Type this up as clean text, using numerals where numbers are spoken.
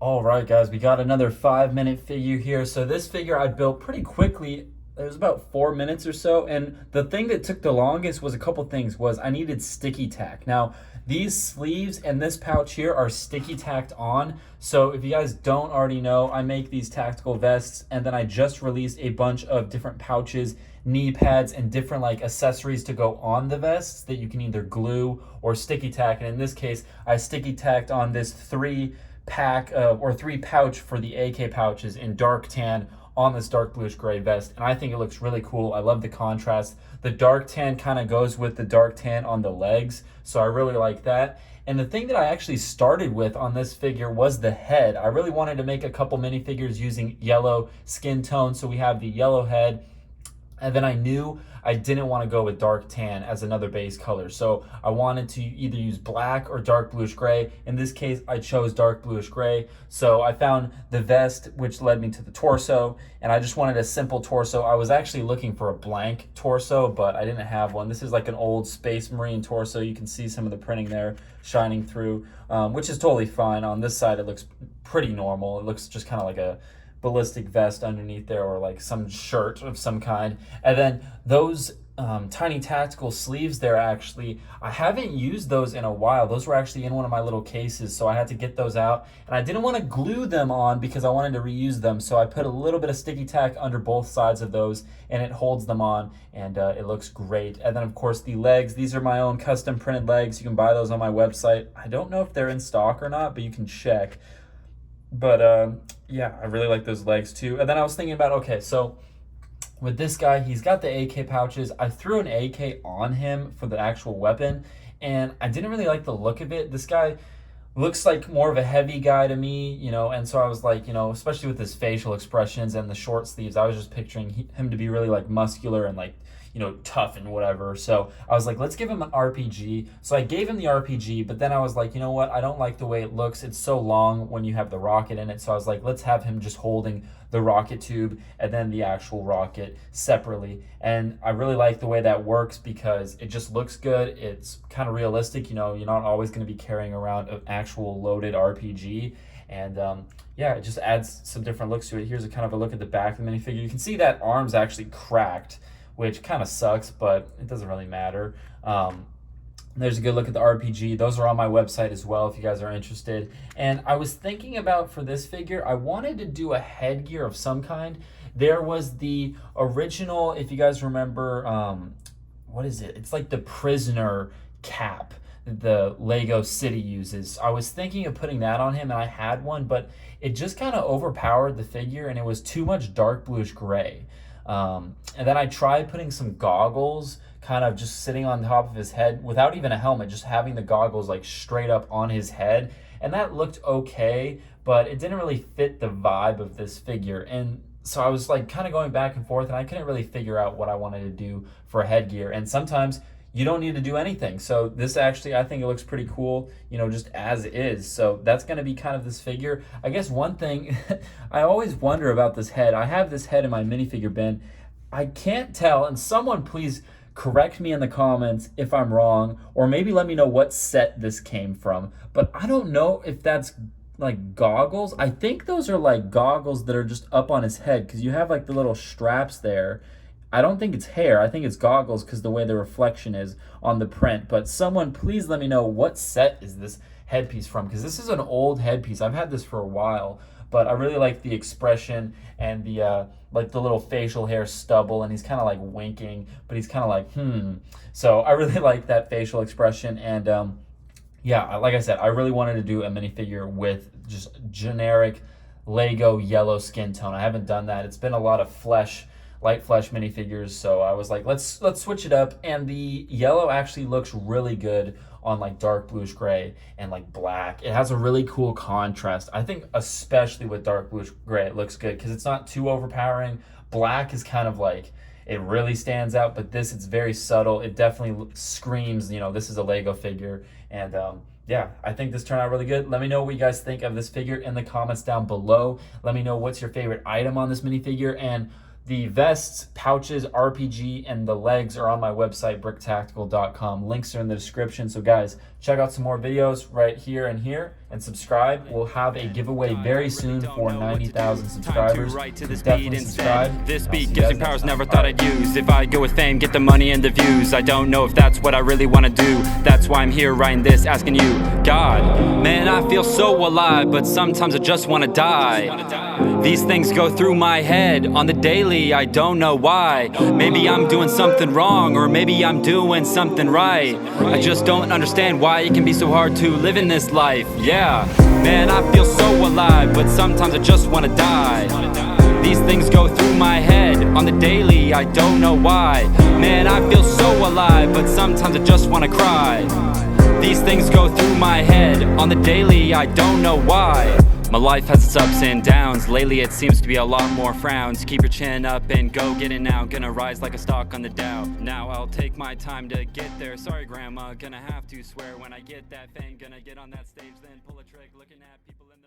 All right, guys, we got another 5 minute figure here. So this figure I built pretty quickly. It was about 4 minutes or so. And the thing that took the longest was a couple things was I needed sticky tack. Now, these sleeves and this pouch here are sticky tacked on. So if you guys don't already know, I make these tactical vests and then I just released a bunch of different pouches, knee pads, and different like accessories to go on the vests that you can either glue or sticky tack. And in this case, I sticky tacked on this three pouch for the AK pouches in dark tan on this dark bluish gray vest, and I think it looks really cool. I love the contrast. The dark tan kind of goes with the dark tan on the legs, so I really like that. And the thing that I actually started with on this figure was the head. I really wanted to make a couple minifigures using yellow skin tone, so we have the yellow head, and then I knew I didn't want to go with dark tan as another base color. So I wanted to either use black or dark bluish gray. In this case, I chose dark bluish gray. So I found the vest, which led me to the torso, and I just wanted a simple torso. I was actually looking for a blank torso, but I didn't have one. This is like an old Space Marine torso. You can see some of the printing there shining through, which is totally fine. On this side, it looks pretty normal. It looks just kind of like a ballistic vest underneath there, or like some shirt of some kind. And then those tiny tactical sleeves there, actually I haven't used those in a while. Those were actually in one of my little cases, so I had to get those out, and I didn't want to glue them on because I wanted to reuse them, so I put a little bit of sticky tack under both sides of those and it holds them on, and it looks great. And then of course the legs, these are my own custom printed legs. You can buy those on my website. I don't know if they're in stock or not, but you can check. But yeah, I really like those legs too. And then I was thinking about, okay, so with this guy, he's got the AK pouches. I threw an AK on him for the actual weapon, and I didn't really like the look of it. This guy looks like more of a heavy guy to me, and so I was like, especially with his facial expressions and the short sleeves, I was just picturing him to be really like muscular and like, tough and whatever. So I was like, let's give him an RPG. So I gave him the RPG, but then I was like, you know what? I don't like the way it looks. It's so long when you have the rocket in it. So I was like, let's have him just holding the rocket tube and then the actual rocket separately. And I really like the way that works because it just looks good. It's kind of realistic. You're not always going to be carrying around an actual loaded RPG. And yeah, it just adds some different looks to it. Here's a kind of a look at the back of the minifigure. You can see that arm's actually cracked, which kind of sucks, but it doesn't really matter. There's a good look at the RPG. Those are on my website as well if you guys are interested. And I was thinking about, for this figure, I wanted to do a headgear of some kind. There was the original, if you guys remember, what is it? It's like the prisoner cap that the Lego City uses. I was thinking of putting that on him, and I had one, but it just kind of overpowered the figure, and it was too much dark bluish gray. And then I tried putting some goggles kind of just sitting on top of his head without even a helmet, just having the goggles like straight up on his head. And that looked okay, but it didn't really fit the vibe of this figure. And so I was like kind of going back and forth, and I couldn't really figure out what I wanted to do for a headgear. And sometimes you don't need to do anything. So this actually, I think it looks pretty cool, just as is. So that's going to be kind of this figure. I guess one thing I always wonder about this head. I have this head in my minifigure bin. I can't tell, and someone please correct me in the comments if I'm wrong, or maybe let me know what set this came from. But I don't know if that's like goggles. I think those are like goggles that are just up on his head, because you have like the little straps there. I don't think it's hair. I think it's goggles because the way the reflection is on the print. But someone please let me know, what set is this headpiece from, because this is an old headpiece. I've had this for a while, but I really like the expression and the like the little facial hair stubble, and he's kind of like winking, but he's kind of like So I really like that facial expression. And yeah, like I said, I really wanted to do a minifigure with just generic Lego yellow skin tone. I haven't done that. It's been a lot of light flesh minifigures, so I was like, let's switch it up. And the yellow actually looks really good on like dark bluish gray and like black. It has a really cool contrast. I think especially with dark bluish gray it looks good because it's not too overpowering. Black is kind of like, it really stands out, but this, it's very subtle. It definitely screams, this is a Lego figure. And yeah, I think this turned out really good. Let me know what you guys think of this figure in the comments down below. Let me know what's your favorite item on this minifigure. And the vests, pouches, RPG, and the legs are on my website, BrickTactical.com. Links are in the description. So guys, check out some more videos right here and here, and subscribe. We'll have a giveaway very soon for 90,000 subscribers. Definitely subscribe. This beat gives me powers never thought I'd use. If I go with fame, get the money and the views. I don't know if that's what I really want to do. That's why I'm here writing this, asking you, God, man, I feel so alive, but sometimes I just want to die. These things go through my head on the daily, I don't know why. Maybe I'm doing something wrong, or maybe I'm doing something right. I just don't understand why it can be so hard to live in this life. Yeah, man, I feel so alive, but sometimes I just want to die. These things go through my head on the daily, I don't know why. Man, I feel so alive, but sometimes I just want to cry. These things go through my head on the daily, I don't know why. My life has its ups and downs. Lately it seems to be a lot more frowns. Keep your chin up and go get it now. Gonna rise like a stock on the Dow. Now I'll take my time to get there. Sorry grandma, gonna have to swear when I get that fame. Gonna get on that stage, then pull a trick, looking at people in